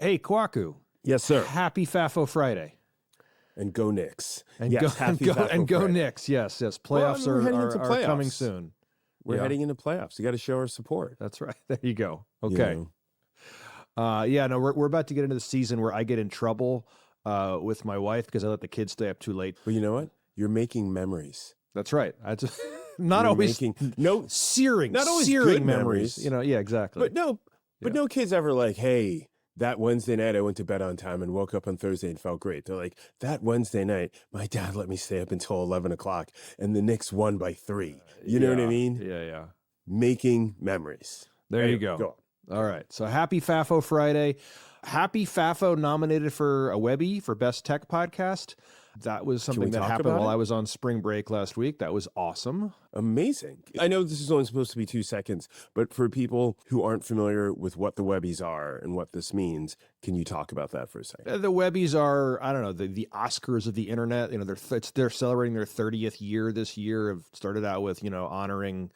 Hey, Kwaku. Yes, sir. Happy FAFO Friday. And go Knicks. And yes, go Knicks. Yes. Playoffs are coming soon. We're heading into playoffs. You got to show our support. That's right. There you go. Okay. We're about to get into the season where I get in trouble with my wife because I let the kids stay up too late. But you know what? You're making memories. That's right. Not always searing memories. You know, yeah, exactly. But no kid's ever like, hey, that Wednesday night I went to bed on time and woke up on Thursday and felt great. They're like, that Wednesday night, my dad let me stay up until 11 o'clock and the Knicks won by 3. You know what I mean? Yeah. Making memories. There you go. Go on. All right. So happy FAFO Friday. Happy FAFO nominated for a Webby for Best Tech Podcast. That was something that happened while I was on spring break last week. That was awesome. Amazing. I know this is only supposed to be 2 seconds, but for people who aren't familiar with what the Webbies are and what this means, can you talk about that for a second? The Webbies are, I don't know, the Oscars of the internet. You know, they're celebrating their 30th year this year. Have started out with, honoring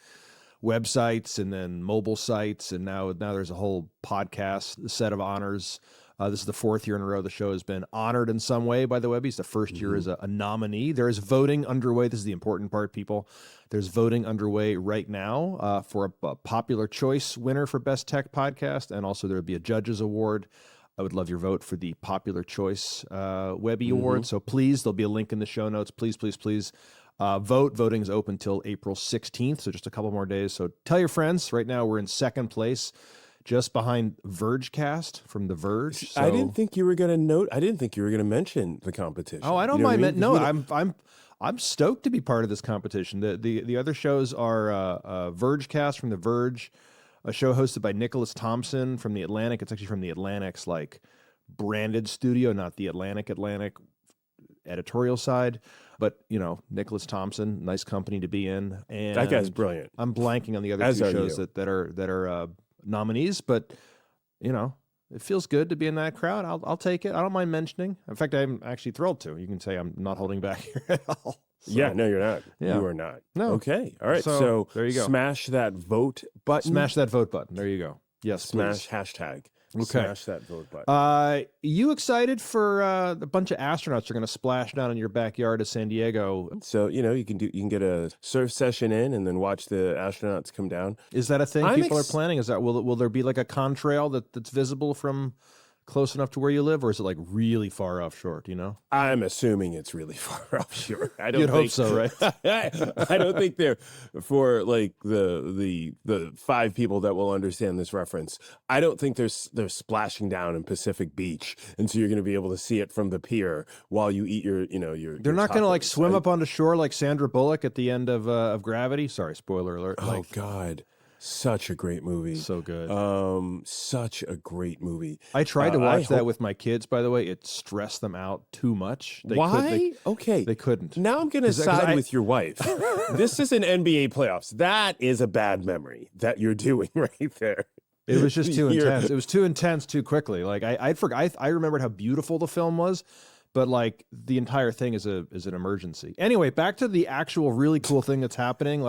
websites and then mobile sites, and now there's a whole podcast set of honors. This is the 4th year in a row the show has been honored in some way by the Webbies. The first year as a nominee. There is voting underway. This is the important part, people. There's voting underway right now for a popular choice winner for Best Tech Podcast, and also there will be a judges award. I would love your vote for the popular choice Webby Awards. So please, there'll be a link in the show notes. Please vote. Voting is open till April 16th, so just a couple more days. So tell your friends. Right now we're in second place, just behind Vergecast from the Verge. So, I didn't think you were going to mention the competition. Oh, I don't mind. No, I'm stoked to be part of this competition. The other shows are Vergecast from the Verge, a show hosted by Nicholas Thompson from the Atlantic. It's actually from the Atlantic's branded studio, not the Atlantic editorial side. But, Nicholas Thompson, nice company to be in. And that guy's brilliant. I'm blanking on the other two shows that are nominees, but it feels good to be in that crowd. I'll take it. I don't mind mentioning. In fact, I'm actually thrilled to. You can say I'm not holding back here at all. So, yeah, no, you're not. Yeah. You are not. No. Okay. All right. So there you go. Smash that vote button. Smash that vote button. There you go. Yes. Smash hashtag. Okay. Smash that vote button. You excited for a bunch of astronauts are going to splash down in your backyard of San Diego? So you can get a surf session in and then watch the astronauts come down. Is that a thing people are planning? Is that will there be like a contrail that's visible from close enough to where you live, or is it really far offshore? Do you know? I'm assuming it's really far offshore. You'd hope so, right? I don't think they're for the 5 people that will understand this reference. I don't think they're splashing down in Pacific Beach, and so you're going to be able to see it from the pier while you eat your. They're not going to swim up onto shore like Sandra Bullock at the end of Gravity. Sorry, spoiler alert. Oh God. Such a great movie. So good. Such a great movie. I tried to watch that with my kids, by the way. It stressed them out too much. Why? They couldn't. Now I'm going to side with your wife. This is an NBA playoffs. That is a bad memory that you're doing right there. It was just too intense. It was too intense too quickly. I remembered how beautiful the film was, but the entire thing is an emergency. Anyway, back to the actual really cool thing that's happening,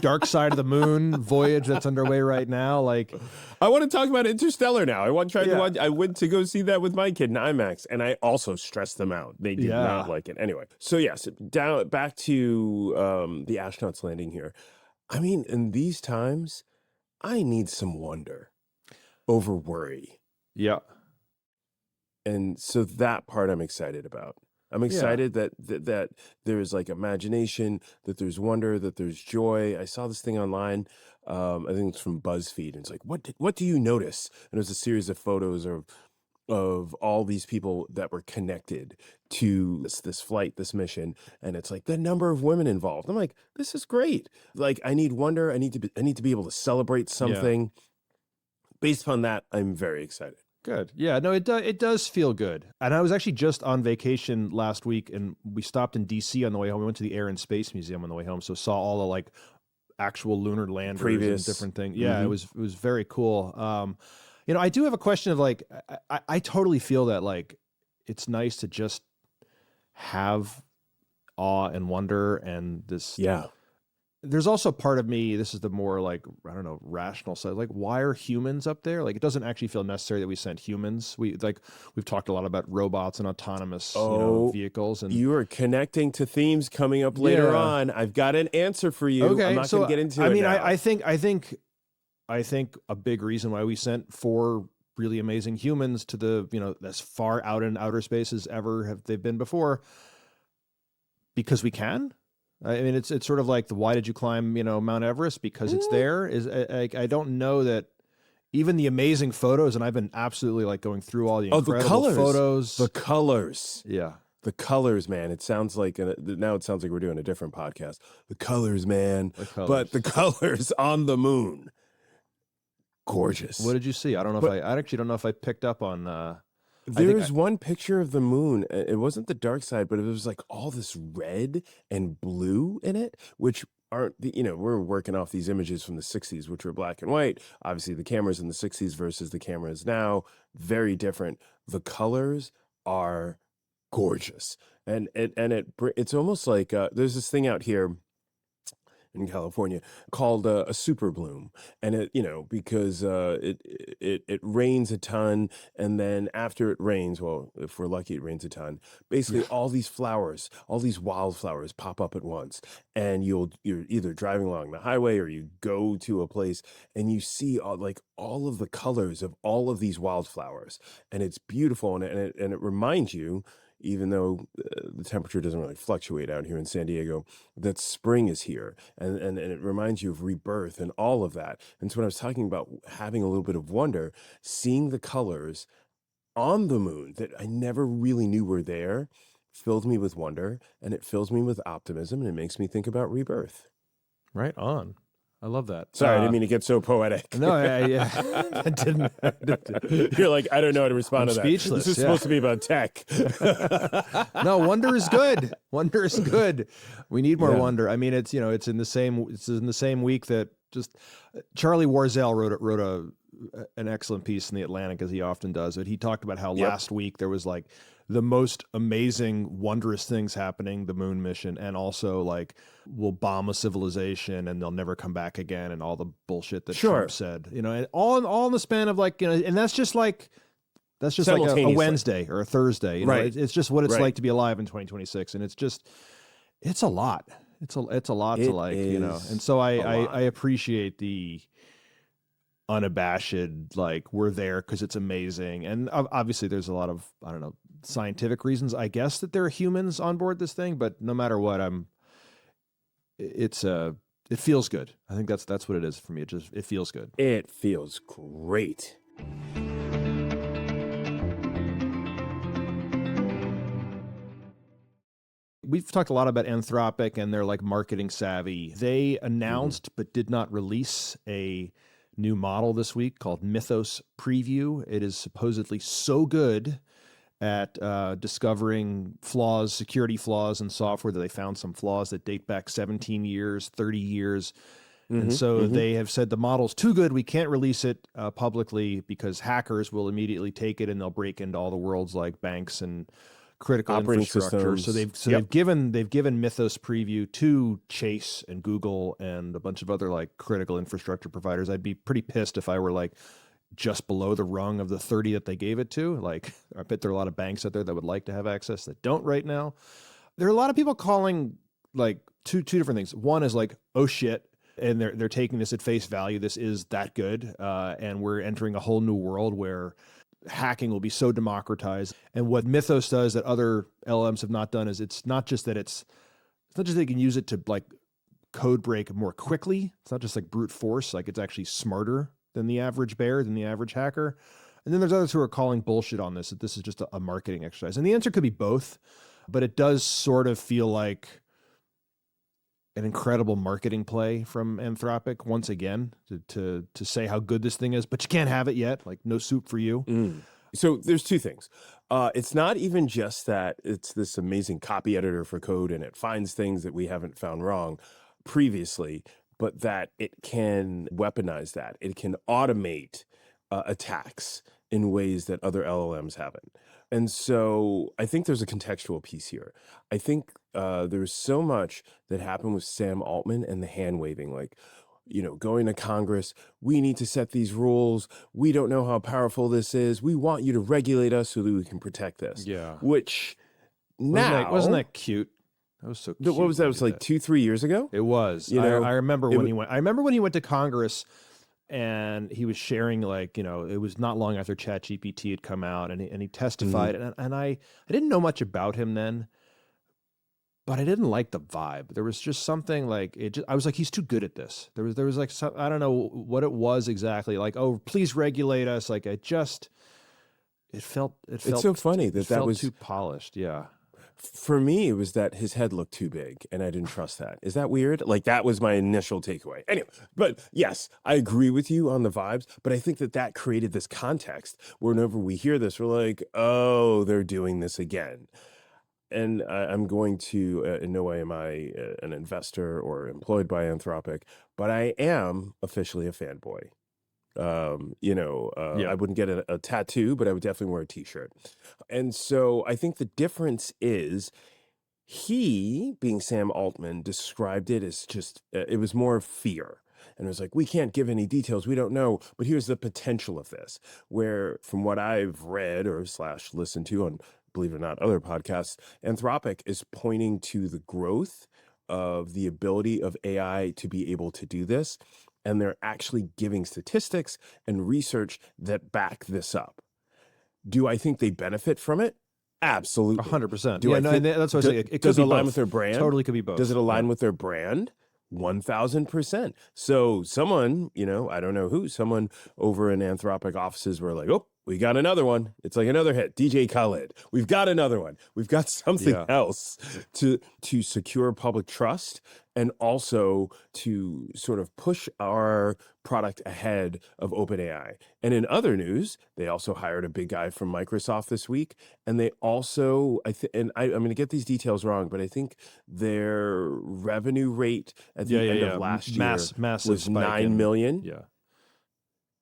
Dark Side of the Moon voyage that's underway right now. I want to talk about Interstellar now. I went to go see that with my kid in IMAX, and I also stressed them out. They did not like it. Anyway, so yes, back to the astronauts landing here. I mean, in these times, I need some wonder over worry. Yeah. And so that part I'm excited about. I'm excited that there's imagination, that there's wonder, that there's joy. I saw this thing online. I think it's from BuzzFeed. And it's what do you notice? And it was a series of photos of all these people that were connected to this flight, this mission. And it's the number of women involved. I'm like, this is great. I need wonder. I need to be able to celebrate something. Yeah. Based upon that, I'm very excited. Good. Yeah, no, it does feel good. And I was actually just on vacation last week, and we stopped in D.C. on the way home. We went to the Air and Space Museum on the way home, so saw all the actual lunar landers and different things. Yeah, it was very cool. I do have a question of I totally feel that it's nice to just have awe and wonder and this there's also part of me, this is the more like, I don't know, rational side, like why are humans up there? Like it doesn't actually feel necessary that we sent humans. We've talked a lot about robots and autonomous, Oh, vehicles, and you are connecting to themes coming up later yeah. on. I've got an answer for you. I'm Okay, not so going to get into I it mean, now. I think a big reason why we sent 4 really amazing humans to the, as far out in outer space as ever have they've been before, because we can. I mean, it's sort of like the why did you climb, Mount Everest? Because it's there. I don't know that even the amazing photos, and I've been absolutely like going through all the Oh, incredible photos. The colors. Yeah. The colors, man. It sounds like now it sounds like we're doing a different podcast. The colors, man. But the colors on the moon. Gorgeous. What did you see? I don't know I actually don't know if I picked up on There's one picture of the moon. It wasn't the dark side, but it was like all this red and blue in it, which aren't we're working off these images from the 60s, which were black and white. Obviously, the cameras in the 60s versus the cameras now, very different. The colors are gorgeous. And it's almost like there's this thing out here in California called a super bloom, and it because it rains a ton, and then after it rains, well, if we're lucky, it rains a ton. Basically, all these flowers, all these wildflowers pop up at once, and you're either driving along the highway or you go to a place and you see all of the colors of all of these wildflowers, and it's beautiful, and it reminds you, even though the temperature doesn't really fluctuate out here in San Diego, that spring is here, and it reminds you of rebirth and all of that. And so when I was talking about having a little bit of wonder, seeing the colors on the moon that I never really knew were there filled me with wonder, and it fills me with optimism, and it makes me think about rebirth. Right on. I love that. Sorry, I didn't mean to get so poetic. No, yeah, I didn't. You're like, I don't know how to respond to that. Speechless. This is supposed to be about tech. No, wonder is good. Wonder is good. We need more wonder. I mean, it's in the same week that just Charlie Warzel wrote an excellent piece in the Atlantic, as he often does. But he talked about how last week there was like the most amazing, wondrous things happening, the moon mission, and also like we'll bomb a civilization and they'll never come back again, and all the bullshit that Trump said, and all in the span of like, and that's just like a Wednesday or a Thursday, right? It's just what it's like to be alive in 2026, and it's a lot. It's a lot to like, and so I appreciate the unabashed, like, we're there because it's amazing. And obviously there's a lot of, I don't know, scientific reasons, I guess, that there are humans on board this thing, but no matter what, it feels good. I think that's what it is for me. It feels good. It feels great. We've talked a lot about Anthropic and their like marketing savvy. They announced but did not release a new model this week called Mythos Preview. It is supposedly so good at discovering flaws, security flaws in software, that they found some flaws that date back 17 years, 30 years. And so they have said the model's too good. We can't release it publicly because hackers will immediately take it and they'll break into all the world's like banks and critical infrastructure. Systems. So they've given Mythos Preview to Chase and Google and a bunch of other like critical infrastructure providers. I'd be pretty pissed if I were like just below the rung of the 30 that they gave it to. Like, I bet there are a lot of banks out there that would like to have access that don't right now. There are a lot of people calling like two different things. One is like, oh shit, and they're taking this at face value. This is that good, and we're entering a whole new world where hacking will be so democratized. And what Mythos does that other LLMs have not done is it's not just that they can use it to like code break more quickly. It's not just like brute force. Like, it's actually smarter than the average bear, than the average hacker. And then there's others who are calling bullshit on this, that this is just a marketing exercise. And the answer could be both, but it does sort of feel like an incredible marketing play from Anthropic once again to say how good this thing is, but you can't have it yet. Like, no soup for you. So there's two things. It's not even just that it's this amazing copy editor for code and it finds things that we haven't found wrong previously, but that it can weaponize that. It can automate attacks in ways that other LLMs haven't. And so I think there's a contextual piece here. I think there's so much that happened with Sam Altman and the hand waving, like, going to Congress, we need to set these rules. We don't know how powerful this is. We want you to regulate us so that we can protect this. Yeah. Which wasn't that cute? That was so cute. What was that? It was like 2-3 years ago? It was. I remember when he went. I remember when he went to Congress, and he was sharing, like, it was not long after ChatGPT had come out, and he testified, and I didn't know much about him then, but I didn't like the vibe. There was just something like I was like, he's too good at this. There was like some, I don't know what it was exactly. Like, oh, please regulate us. Like, it felt. It's so funny that was too polished. Yeah. For me, it was that his head looked too big, and I didn't trust that. Is that weird? Like, that was my initial takeaway. Anyway, but yes, I agree with you on the vibes, but I think that created this context where whenever we hear this, we're like, oh, they're doing this again. And I'm going to, in no way am I an investor or employed by Anthropic, but I am officially a fanboy. I wouldn't get a tattoo, but I would definitely wear a t-shirt. And so I think the difference is he, being Sam Altman, described it as just, it was more fear. And it was like, we can't give any details. We don't know. But here's the potential of this, where from what I've read or / listened to on, believe it or not, other podcasts, Anthropic is pointing to the growth of the ability of AI to be able to do this. And they're actually giving statistics and research that back this up. Do I think they benefit from it? Absolutely. 100%. That's what I say. It could does be it align both. with their brand? Totally could be both. Does it align with their brand? 1000%. So someone, I don't know who, someone over in Anthropic offices were like, oh, we got another one. It's like another hit. DJ Khaled. We've got another one. We've got something else to secure public trust and also to sort of push our product ahead of OpenAI. And in other news, they also hired a big guy from Microsoft this week. And they also, I'm going to get these details wrong, but I think their revenue rate at the end of last year was $9 million. Yeah.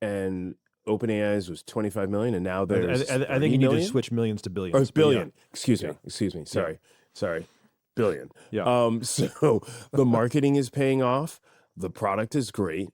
And OpenAI's was 25 million, and now there's I think you need to switch millions to billions. Or it's billion. Yeah. Excuse me. Sorry. Billion. Yeah. So the marketing is paying off. The product is great,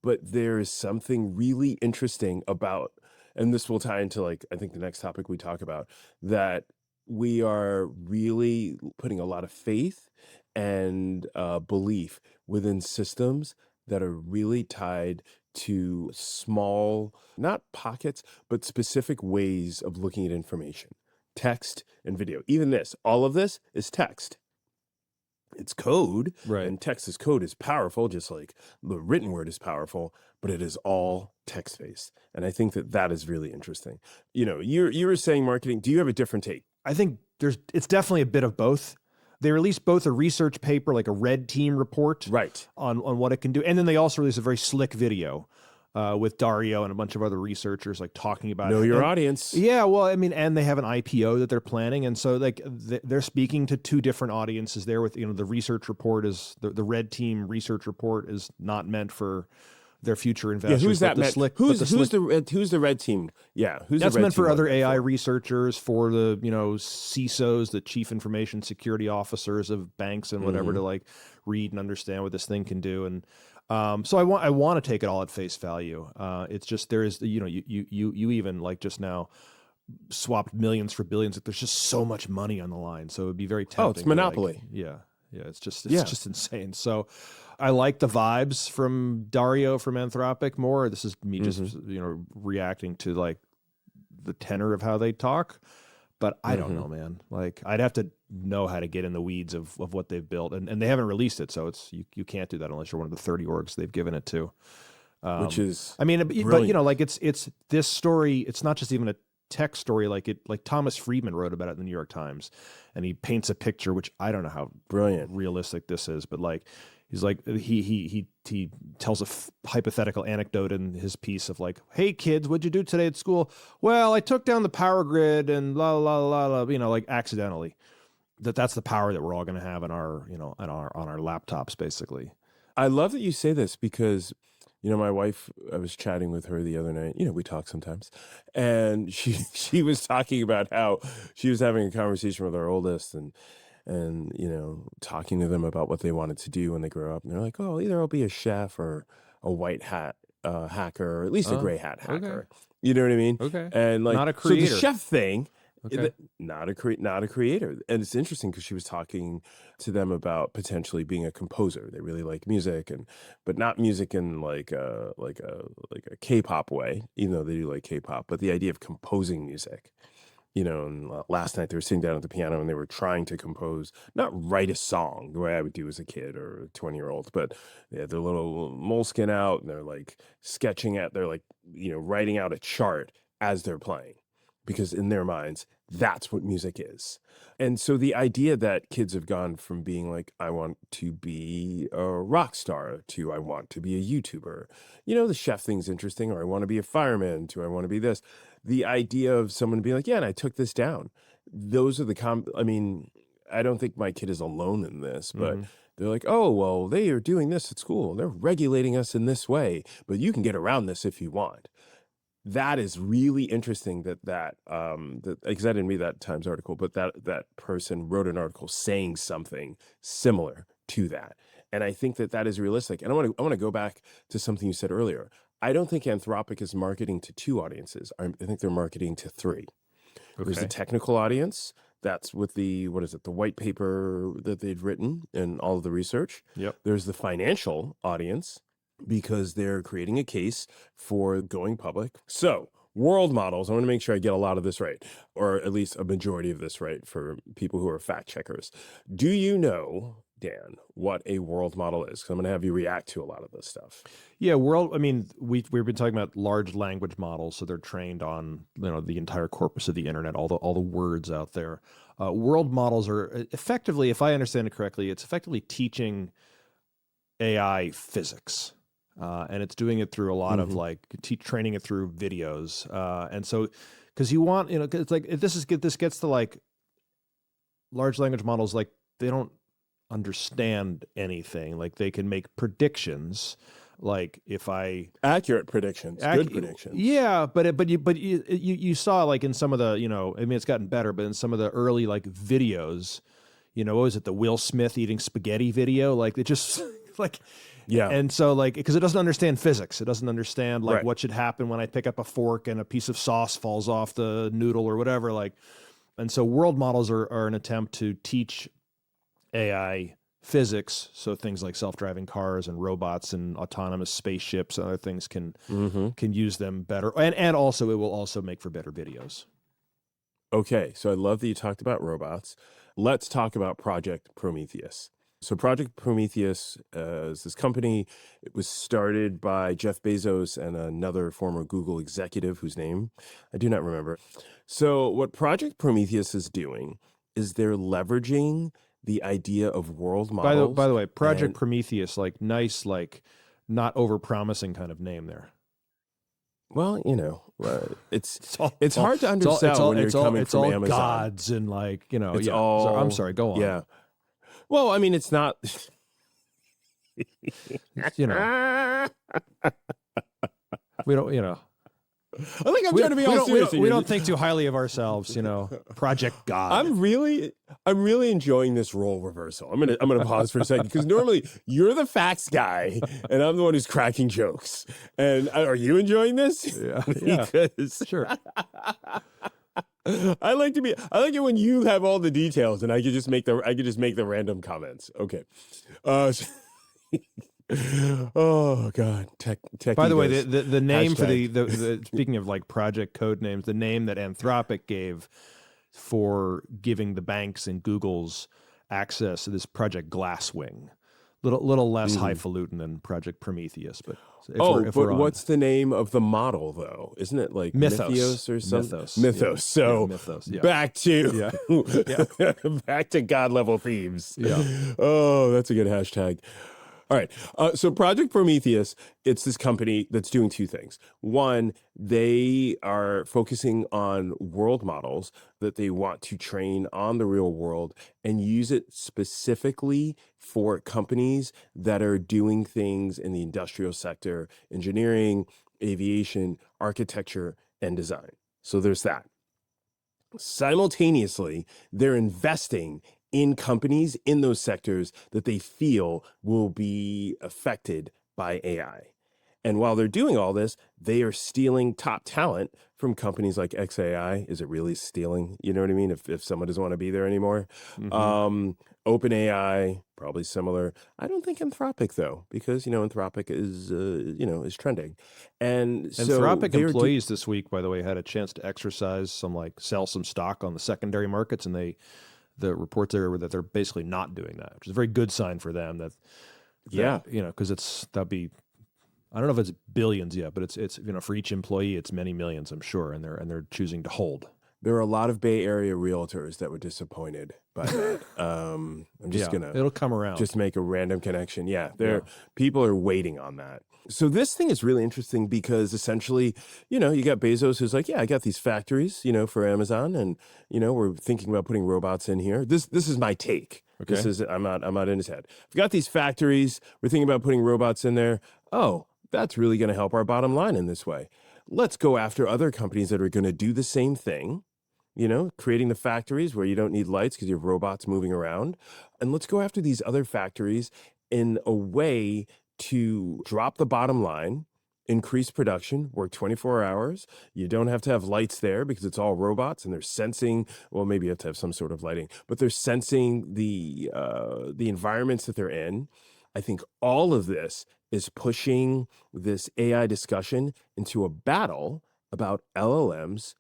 but there is something really interesting about, and this will tie into, like, I think the next topic we talk about, that we are really putting a lot of faith and belief within systems that are really tied to small, not pockets, but specific ways of looking at information, text and video. Even all of this is text. It's code, right? And text code is powerful, just like the written word is powerful, but it is all text-based. And I think that is really interesting. You were saying marketing. Do you have a different take? I think it's definitely a bit of both. They released both a research paper, like a red team report, right, on what it can do, and then they also released a very slick video with Dario and a bunch of other researchers, like, talking about know your audience. Yeah, well, I mean, and they have an IPO that they're planning, and so, like, they're speaking to two different audiences there. With the research report is the red team research report is not meant for their future investors. Yeah, who's that meant? Who's the red team? Yeah, that's meant for other AI researchers, for the CISOs, the chief information security officers of banks and whatever, to, like, read and understand what this thing can do. And so I want to take it all at face value. It's just there is you even, like, just now swapped millions for billions. There's just so much money on the line, so it would be very tempting. Oh, it's monopoly. It's just insane. So I like the vibes from Dario from Anthropic more. This is me just reacting to, like, the tenor of how they talk. But I don't know, man. Like, I'd have to know how to get in the weeds of what they've built, and they haven't released it, so it's you can't do that unless you're one of the 30 orgs they've given it to. Which is, I mean, brilliant. but like, it's this story. It's not just even a tech story. Like Thomas Friedman wrote about it in the New York Times, and he paints a picture, which I don't know how brilliant realistic this is, but, like, he's like, he tells a hypothetical anecdote in his piece of, like, hey kids, what'd you do today at school? Well, I took down the power grid and la la la la, like, accidentally. That's the power that we're all going to have in our, on our laptops, basically. I love that you say this because, My wife, I was chatting with her the other night. We talk sometimes. And she was talking about how she was having a conversation with our oldest and talking to them about what they wanted to do when they grow up. And they're like, oh, either I'll be a chef or a white hat hacker, or at least a gray hat okay. hacker. You know what I mean? Okay. And like, Not a creator. So the chef thing, Okay. not a creator. And it's interesting because she was talking to them about potentially being a composer. They really like music, but not music in like a K-pop way, even though they do like K-pop, but the idea of composing music. And last night they were sitting down at the piano and they were trying to compose, not write a song the way I would do as a kid or a 20-year-old, but they had their little moleskin out and they're like they're like, writing out a chart as they're playing, because in their minds, that's what music is. And so the idea that kids have gone from being like, I want to be a rock star to I want to be a YouTuber. The chef thing's interesting, or I want to be a fireman to I want to be this. The idea of someone being like, yeah, and I took this down. Those are I mean, I don't think my kid is alone in this, but they're like, oh, well, they are doing this at school. They're regulating us in this way, but you can get around this if you want. That is really interesting that because I didn't read that Times article, but that person wrote an article saying something similar to that. And I think that is realistic. And I want to go back to something you said earlier. I don't think Anthropic is marketing to 2 audiences. I think they're marketing to 3. Okay. There's the technical audience. That's with the white paper that they've written and all of the research. Yep. There's the financial audience, because they're creating a case for going public. So world models, I want to make sure I get a lot of this right, or at least a majority of this right for people who are fact checkers. Do you know, Dan, what a world model is? Because I'm going to have you react to a lot of this stuff. Yeah, we've been talking about large language models, so they're trained on the entire corpus of the internet, all the words out there. World models are effectively, if I understand it correctly, it's effectively teaching AI physics. And it's doing it through a lot of like training it through videos. And so, because you want, it's like, if this gets to like large language models, like they don't understand anything. Like they can make predictions. Like if accurate predictions, good predictions. Yeah. But you saw like in some of the, I mean, it's gotten better, but in some of the early like videos, what was it? The Will Smith eating spaghetti video? Like it just like, yeah. And so like, because it doesn't understand physics. It doesn't understand like what should happen when I pick up a fork and a piece of sauce falls off the noodle or whatever. Like, and so world models are an attempt to teach AI physics. So things like self-driving cars and robots and autonomous spaceships and other things can use them better. And also it will also make for better videos. Okay. So I love that you talked about robots. Let's talk about Project Prometheus. So Project Prometheus is this company. It was started by Jeff Bezos and another former Google executive whose name I do not remember. So what Project Prometheus is doing is they're leveraging the idea of world models. By the way, Project Prometheus, like nice, like not over-promising kind of name there. Well, it's hard to understand when you're coming from Amazon. It's all gods and like, It's all, so, I'm sorry, go on. Yeah. Well, I mean, it's not. We don't, I think I'm trying to be all serious. We don't think too highly of ourselves, Project God. I'm really enjoying this role reversal. I'm gonna pause for a second, because normally you're the facts guy and I'm the one who's cracking jokes. And are you enjoying this? Yeah. Because sure. I like it when you have all the details and I could just make the random comments. Okay. Oh God. Tech. By the way, the name for the speaking of like project code names, the name that Anthropic gave for giving the banks and Google's access to this Project Glasswing. Little less highfalutin than Project Prometheus, but what's the name of the model though? Isn't it like Mythos or something? Mythos. Yeah. So Mythos. Yeah. Back to back to God level themes. Yeah. Oh, that's a good hashtag. All right. So Project Prometheus, it's this company that's doing two things. One, they are focusing on world models that they want to train on the real world and use it specifically for companies that are doing things in the industrial sector, engineering, aviation, architecture, and design. So there's that. Simultaneously, they're investing in companies in those sectors that they feel will be affected by AI. And while they're doing all this, they are stealing top talent from companies like XAI. Is it really stealing? You know what I mean? If someone doesn't want to be there anymore. OpenAI, probably similar. I don't think Anthropic, though, because, Anthropic is trending. And so Anthropic employees this week, by the way, had a chance to exercise sell some stock on the secondary markets, and the reports there were that they're basically not doing that, which is a very good sign for them. Because that'd be, I don't know if it's billions yet, but it's for each employee it's many millions, I'm sure, and they're choosing to hold. There are a lot of Bay Area realtors that were disappointed by that. I'm just it'll come around. Just make a random connection. People are waiting on that. So this thing is really interesting because essentially, you got Bezos who's like, yeah, I got these factories, for Amazon, and we're thinking about putting robots in here. This is my take. Okay. I'm not in his head. We've got these factories. We're thinking about putting robots in there. Oh, that's really going to help our bottom line in this way. Let's go after other companies that are going to do the same thing. Creating the factories where you don't need lights because you have robots moving around. And let's go after these other factories in a way to drop the bottom line, increase production, work 24 hours. You don't have to have lights there because it's all robots and they're sensing, well, maybe you have to have some sort of lighting, but they're sensing the environments that they're in. I think all of this is pushing this AI discussion into a battle about LLMs,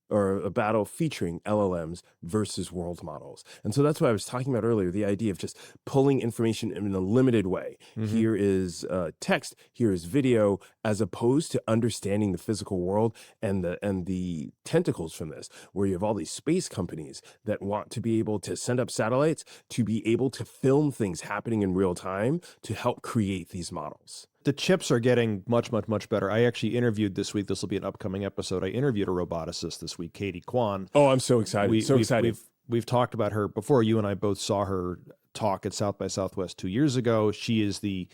or a battle featuring LLMs versus world models. And so that's what I was talking about earlier, the idea of just pulling information in a limited way. Here is text, here is video, as opposed to understanding the physical world and the tentacles from this, where you have all these space companies that want to be able to send up satellites to be able to film things happening in real time to help create these models. The chips are getting much, much, much better. I actually interviewed this week. This will be an upcoming episode. I interviewed a roboticist this week, Katie Kwan. Oh, I'm so excited. We've talked about her before. You and I both saw her talk at South by Southwest 2 years ago. She is the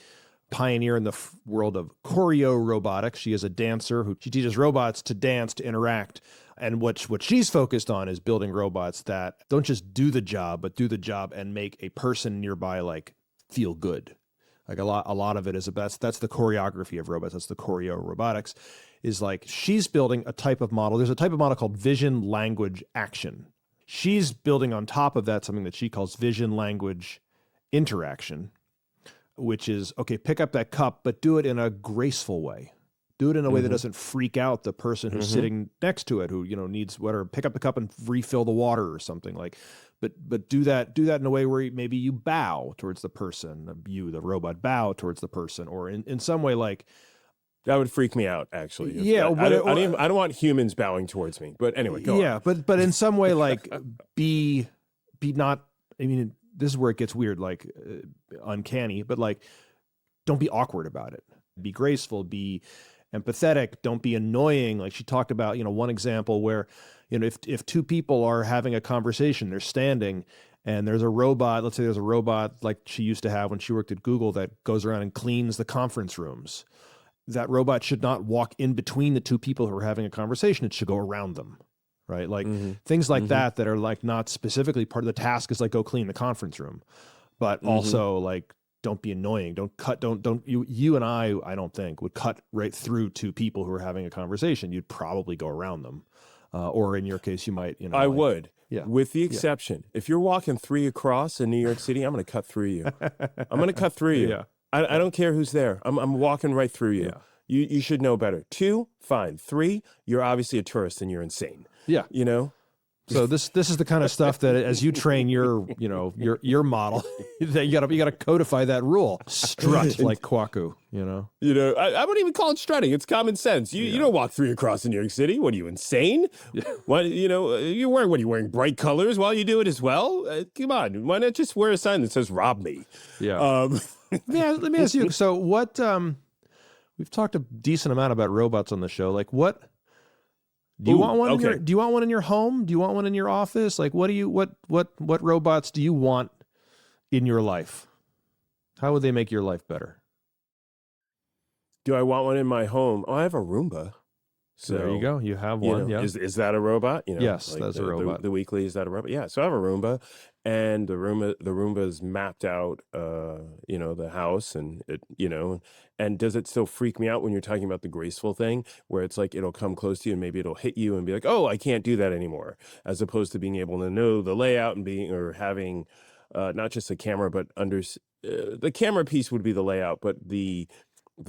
pioneer in the world of choreo robotics. She is a dancer she teaches robots to dance, to interact. And what she's focused on is building robots that don't just do the job, but do the job and make a person nearby feel good. A lot of it is that's the choreography of robots. That's the choreo robotics. Is she's building a type of model. There's a type of model called vision, language, action. She's building on top of that something that she calls vision, language, interaction, which is, okay, pick up that cup, but do it in a graceful way. Do it in a way that doesn't freak out the person who's sitting next to it, who needs pick up the cup and refill the water or something But do that in a way where maybe you bow towards the person, the robot bow towards the person, or in some way that would freak me out, actually. Yeah, I don't want humans bowing towards me. But anyway, go on. Yeah, but in some way be not. I mean, this is where it gets weird, uncanny. But don't be awkward about it. Be graceful. Be empathetic. Don't be annoying. She talked about one example where. If two people are having a conversation, they're standing, and there's a robot, let's say there's a robot like she used to have when she worked at Google that goes around and cleans the conference rooms. That robot should not walk in between the two people who are having a conversation. It should go around them, right? Things like that are not specifically part of the task is go clean the conference room, but also don't be annoying. Don't cut, you and I don't think would cut right through two people who are having a conversation. You'd probably go around them. Or in your case, you might, I would. Yeah. With the exception, if you're walking 3 across in New York City, I'm going to cut through you. I'm going to cut through you. Yeah. I don't care who's there. I'm walking right through you. Yeah. You should know better. 2, fine. 3, you're obviously a tourist and you're insane. Yeah. So this is the kind of stuff that as you train your model, that you gotta codify that rule. Strut like Kwaku, I wouldn't even call it strutting. It's common sense. You don't walk 3 across in New York City. What are you, insane? Yeah. What you're wearing bright colors while you do it as well? Come on, why not just wear a sign that says "rob me"? Yeah. Let me ask you. So what? We've talked a decent amount about robots on the show. Like, what do you want one in your? Do you want one in your home? Do you want one in your office? Like, what robots do you want in your life? How would they make your life better? Do I want one in my home? Oh, I have a Roomba. So there you go. You have one. Yeah. Is that a robot? Yes, like that's a robot. The Weekly, is that a robot? Yeah. So I have a Roomba, and the Roomba's mapped out, the house, and and does it still freak me out when you're talking about the graceful thing, where it's like it'll come close to you and maybe it'll hit you and be like, oh, I can't do that anymore, as opposed to being able to know the layout and having not just a camera, but the camera piece would be the layout, but the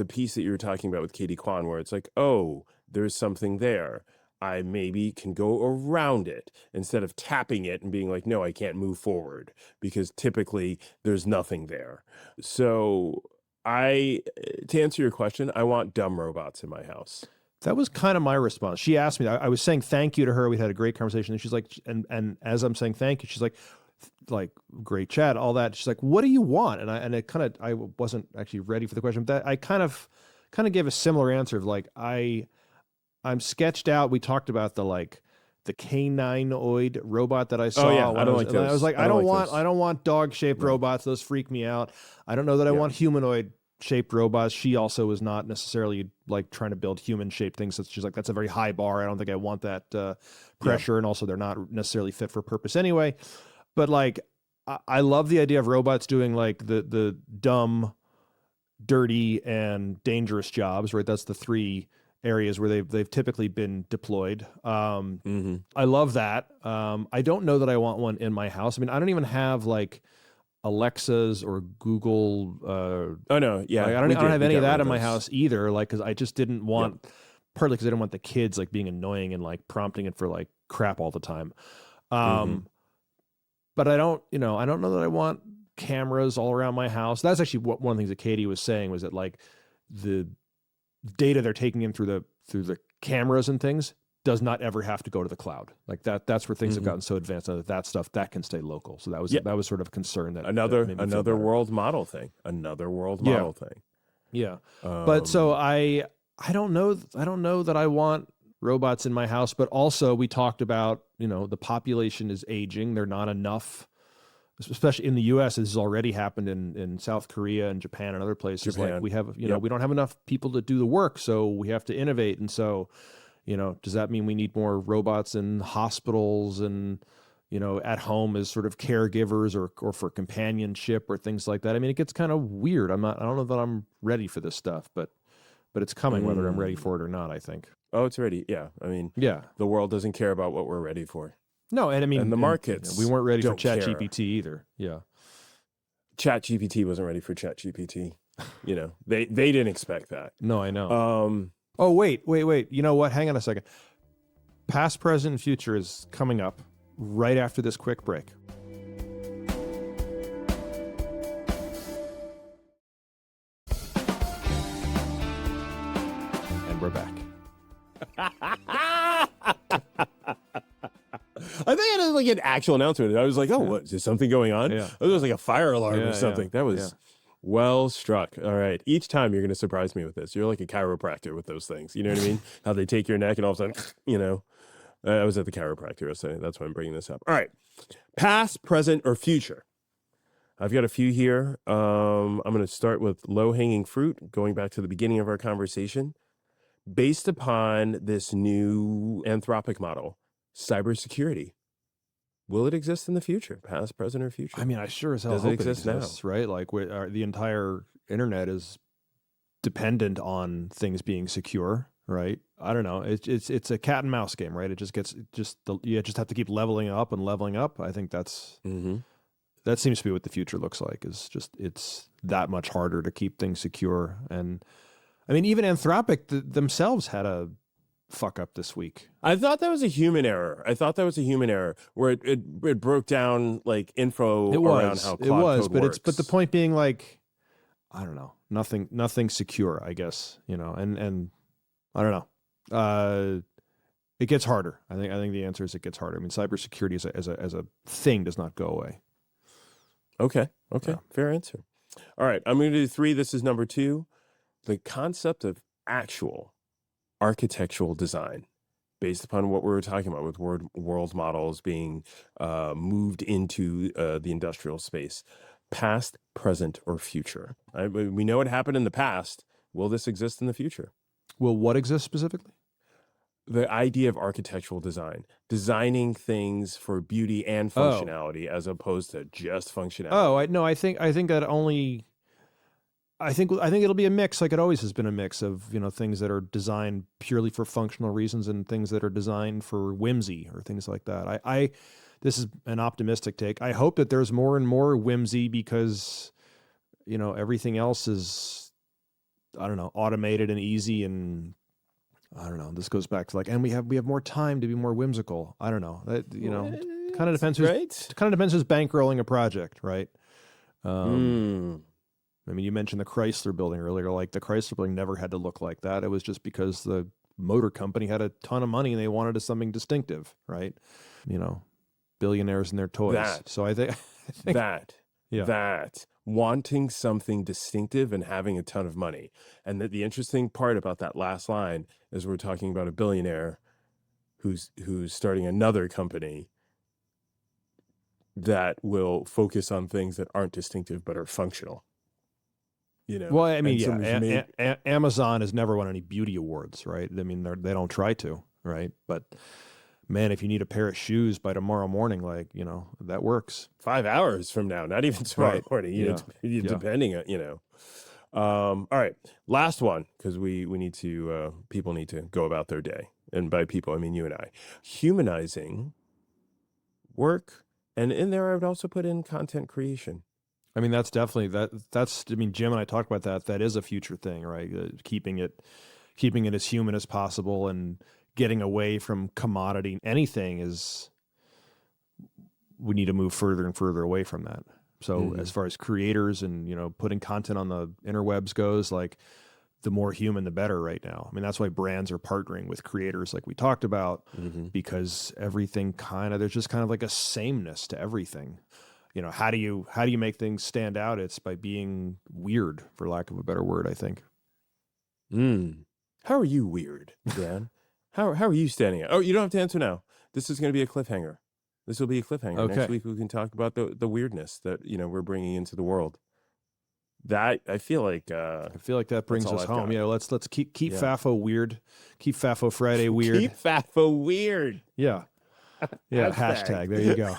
piece that you were talking about with Katie Kwan, where it's like, oh, there's something there. I maybe can go around it instead of tapping it and being like, no, I can't move forward, because typically there's nothing there. So to answer your question, I want dumb robots in my house. That was kind of my response. She asked me, I was saying thank you to her. We had a great conversation. And she's like, and as I'm saying thank you, she's like great chat, all that. She's like, what do you want? And I wasn't actually ready for the question, but I kind of gave a similar answer of like, I'm sketched out. We talked about the caninoid robot that I saw. Oh yeah, I don't like those. I was like, I don't want dog shaped robots. Those freak me out. I don't know that I want humanoid shaped robots. She also was not necessarily like trying to build human shaped things. So she's like, that's a very high bar. I don't think I want that pressure. And also they're not necessarily fit for purpose anyway. But like, I love the idea of robots doing like the dumb, dirty, and dangerous jobs, right? That's the three areas where they've typically been deployed. I love that. I don't know that I want one in my house. I mean, I don't even have like Alexas or Google. Oh no, yeah, I don't have any of that in my house either. Like, because I just didn't want, partly because I didn't want the kids like being annoying and like prompting it for like crap all the time. But I don't know that I want cameras all around my house. That's actually one of the things that Katie was saying, was that like the data they're taking in through the cameras and things does not ever have to go to the cloud. Like that's where things have gotten so advanced that stuff that can stay local. So that was sort of a concern that another world model thing. Yeah. But so I don't know that I want robots in my house, but also we talked about, the population is aging. They're not enough, especially in the US. This has already happened in South Korea and Japan and other places. Like we have, we don't have enough people to do the work, so we have to innovate. And so, does that mean we need more robots in hospitals and, at home as sort of caregivers or for companionship or things like that? I mean, it gets kind of weird. I don't know that I'm ready for this stuff, but it's coming, whether I'm ready for it or not, I think. Oh, it's ready. Yeah. I mean, the world doesn't care about what we're ready for. No, and I mean, and the markets. We weren't ready for ChatGPT either. Yeah. ChatGPT wasn't ready for ChatGPT. They didn't expect that. No, I know. Oh, wait. You know what? Hang on a second. Past, present, and future is coming up right after this quick break. And we're back. I think I had like an actual announcement. I was like, what? Is there something going on? Yeah. It was like a fire alarm or something. That was well struck. All right. Each time you're going to surprise me with this. You're like a chiropractor with those things. You know what I mean? How they take your neck and all of a sudden, I was at the chiropractor. So that's why I'm bringing this up. All right. Past, present, or future. I've got a few here. I'm going to start with low-hanging fruit, going back to the beginning of our conversation. Based upon this new Anthropic model, cybersecurity. Will it exist in the future, past, present, or future? I mean, I sure as hell hope it exists now, right? Like the entire internet is dependent on things being secure, right? I don't know. It's a cat and mouse game, right? You just have to keep leveling up and leveling up. I think that seems to be what the future looks like. It's that much harder to keep things secure. And I mean, even Anthropic themselves had a fuck up this week. I thought that was a human error. Where it broke down like info around how Claude code works. But the point being, like, I don't know, nothing secure, I guess, and I don't know. It gets harder. I think the answer is it gets harder. I mean, cybersecurity as a thing does not go away. Okay. Fair answer. All right, I'm going to do 3. This is number 2. The concept of actual architectural design, based upon what we were talking about with world models being moved into the industrial space, past, present, or future. We know it happened in the past. Will this exist in the future? Will what exist specifically? The idea of architectural design, designing things for beauty and functionality as opposed to just functionality. Oh, I think that only. I think it'll be a mix, like it always has been a mix of, you know, things that are designed purely for functional reasons and things that are designed for whimsy or things like that. This is an optimistic take. I hope that there's more and more whimsy because, you know, everything else is, I don't know, automated and easy, and I don't know. This goes back to like, and we have more time to be more whimsical. I don't know. That, you know, kind of depends who's bankrolling a project, right? I mean, you mentioned the Chrysler building earlier. Like, the Chrysler building never had to look like that. It was just because the motor company had a ton of money and they wanted something distinctive, right? You know, billionaires and their toys. So I think that wanting something distinctive and having a ton of money. And the interesting part about that last line is we're talking about a billionaire who's starting another company that will focus on things that aren't distinctive but are functional. You know, well, I mean, yeah, Amazon has never won any beauty awards, right? I mean, they don't try to, right? But man, if you need a pair of shoes by tomorrow morning, like, you know, that works. 5 hours from now, not even tomorrow morning, you know, depending on, you know. All right, last one, because we need to, people need to go about their day. And by people, I mean you and I. Humanizing work. And in there, I would also put in content creation. I mean, that's definitely, that's, I mean, Jim and I talked about that. That is a future thing, right? Keeping it as human as possible and getting away from commodity. Anything is, we need to move further and further away from that. So as far as creators and, you know, putting content on the interwebs goes, like, the more human, the better right now. I mean, that's why brands are partnering with creators like we talked about, because everything there's just kind of like a sameness to everything. You know, how do you make things stand out? It's by being weird, for lack of a better word, I think. How are you weird, Dan? How are you standing out? Oh, you don't have to answer now. This is going to be a cliffhanger. This will be a cliffhanger. Okay. Next week we can talk about the weirdness that, you know, we're bringing into the world. That I feel like that brings us home. Yeah, let's keep FAFO weird. Keep FAFO Friday weird. Keep FAFO weird. Yeah. Yeah, hashtag. There you go.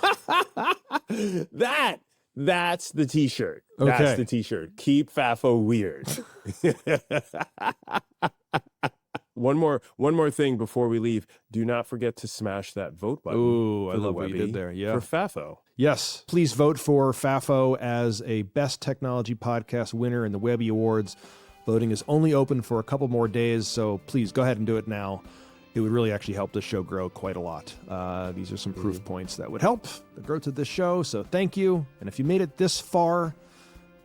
That's the t-shirt. Okay. That's the t-shirt. Keep FAFO weird. One more thing before we leave. Do not forget to smash that vote button. Ooh, I love what you did there. Yeah. For FAFO. Yes. Please vote for FAFO as a Best Technology Podcast winner in the Webby Awards. Voting is only open for a couple more days, so please go ahead and do it now. It would really actually help this show grow quite a lot. These are some proof points that would help the growth of this show, so thank you. And if you made it this far,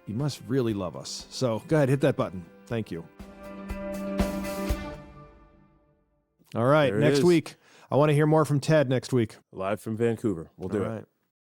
you must really love us. So go ahead, hit that button. Thank you. All right, next week. I want to hear more from Ted next week. Live from Vancouver. We'll do it.